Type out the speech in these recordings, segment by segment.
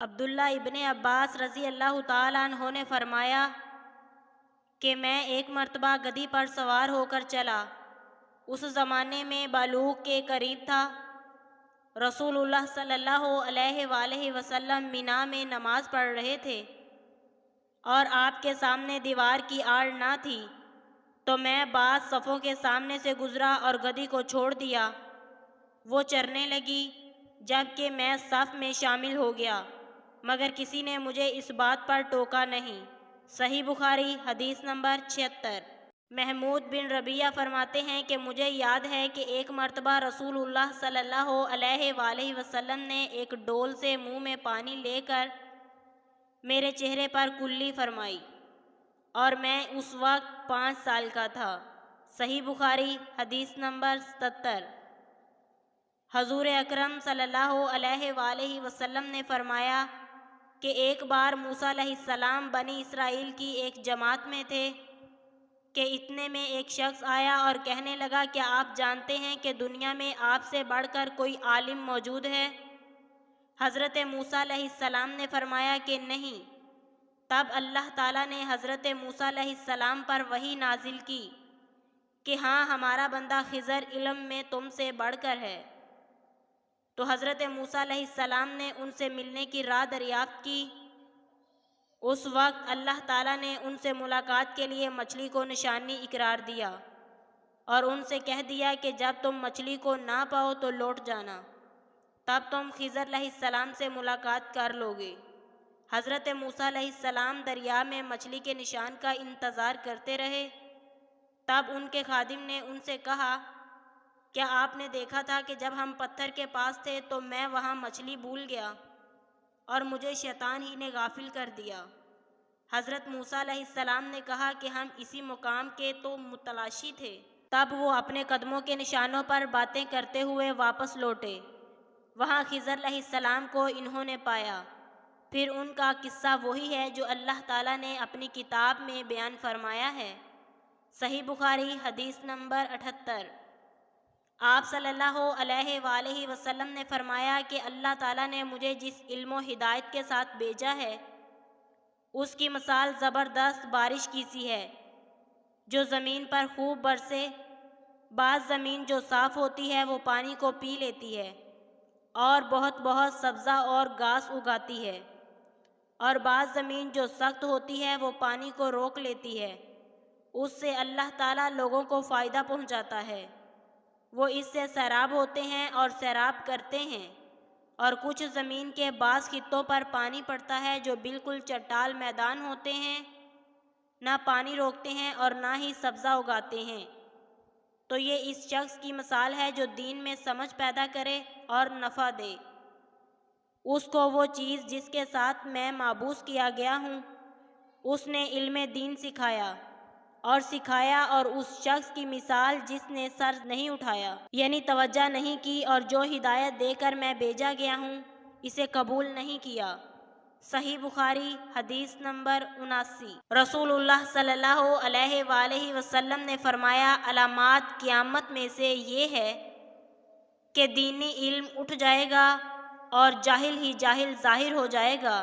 عبداللہ ابن عباس رضی اللہ تعالیٰ عنہ نے فرمایا کہ میں ایک مرتبہ گدھی پر سوار ہو کر چلا۔ اس زمانے میں بلوغ کے قریب تھا۔ رسول اللہ صلی اللہ علیہ وآلہ وسلم منا میں نماز پڑھ رہے تھے اور آپ کے سامنے دیوار کی آڑ نہ تھی، تو میں بعض صفوں کے سامنے سے گزرا اور گدھی کو چھوڑ دیا۔ وہ چرنے لگی، جبکہ میں صف میں شامل ہو گیا، مگر کسی نے مجھے اس بات پر ٹوکا نہیں۔ صحیح بخاری حدیث نمبر 76۔ محمود بن ربیعہ فرماتے ہیں کہ مجھے یاد ہے کہ ایک مرتبہ رسول اللہ صلی اللہ علیہ وآلہ وسلم نے ایک ڈول سے منہ میں پانی لے کر میرے چہرے پر کلی فرمائی، اور میں اس وقت 5 سال کا تھا۔ صحیح بخاری حدیث نمبر 77۔ حضور اکرم صلی اللہ علیہ وآلہ وسلم نے فرمایا کہ ایک بار موسیٰ علیہ السلام بنی اسرائیل کی ایک جماعت میں تھے کہ اتنے میں ایک شخص آیا اور کہنے لگا، کیا آپ جانتے ہیں کہ دنیا میں آپ سے بڑھ کر کوئی عالم موجود ہے؟ حضرت موسیٰ علیہ السلام نے فرمایا کہ نہیں۔ تب اللہ تعالیٰ نے حضرت موسیٰ علیہ السلام پر وحی نازل کی کہ ہاں، ہمارا بندہ خضر علم میں تم سے بڑھ کر ہے۔ تو حضرت موسیٰ علیہ السلام نے ان سے ملنے کی راہ دریافت کی۔ اس وقت اللہ تعالیٰ نے ان سے ملاقات کے لیے مچھلی کو نشانی قرار دیا اور ان سے کہہ دیا کہ جب تم مچھلی کو نہ پاؤ تو لوٹ جانا، تب تم خضر علیہ السلام سے ملاقات کر لوگے۔ حضرت موسیٰ علیہ السلام دریا میں مچھلی کے نشان کا انتظار کرتے رہے۔ تب ان کے خادم نے ان سے کہا، کیا آپ نے دیکھا تھا کہ جب ہم پتھر کے پاس تھے تو میں وہاں مچھلی بھول گیا اور مجھے شیطان ہی نے غافل کر دیا؟ حضرت موسیٰ علیہ السلام نے کہا کہ ہم اسی مقام کے تو متلاشی تھے۔ تب وہ اپنے قدموں کے نشانوں پر باتیں کرتے ہوئے واپس لوٹے۔ وہاں خضر علیہ السلام کو انہوں نے پایا۔ پھر ان کا قصہ وہی ہے جو اللہ تعالیٰ نے اپنی کتاب میں بیان فرمایا ہے۔ صحیح بخاری حدیث نمبر 78۔ آپ صلی اللہ علیہ وآلہ وسلم نے فرمایا کہ اللہ تعالیٰ نے مجھے جس علم و ہدایت کے ساتھ بھیجا ہے، اس کی مثال زبردست بارش کی سی ہے جو زمین پر خوب برسے۔ بعض زمین جو صاف ہوتی ہے وہ پانی کو پی لیتی ہے اور بہت بہت سبزہ اور گھاس اگاتی ہے، اور بعض زمین جو سخت ہوتی ہے وہ پانی کو روک لیتی ہے۔ اس سے اللہ تعالیٰ لوگوں کو فائدہ پہنچاتا ہے۔ وہ اس سے سیراب ہوتے ہیں اور سیراب کرتے ہیں۔ اور کچھ زمین کے بعض خطوں پر پانی پڑتا ہے جو بالکل چٹال میدان ہوتے ہیں، نہ پانی روکتے ہیں اور نہ ہی سبزہ اگاتے ہیں۔ تو یہ اس شخص کی مثال ہے جو دین میں سمجھ پیدا کرے اور نفع دے۔ اس کو وہ چیز جس کے ساتھ میں مابعوث کیا گیا ہوں، اس نے علم دین سکھایا اور اس شخص کی مثال جس نے سر نہیں اٹھایا، یعنی توجہ نہیں کی، اور جو ہدایت دے کر میں بھیجا گیا ہوں اسے قبول نہیں کیا۔ صحیح بخاری حدیث نمبر 79۔ رسول اللہ صلی اللہ علیہ وآلہ وسلم نے فرمایا، علامات قیامت میں سے یہ ہے کہ دینی علم اٹھ جائے گا اور جاہل ہی جاہل ظاہر ہو جائے گا،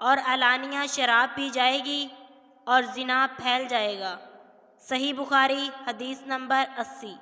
اور علانیہ شراب پی جائے گی اور زنا پھیل جائے گا۔ صحیح بخاری حدیث نمبر 80۔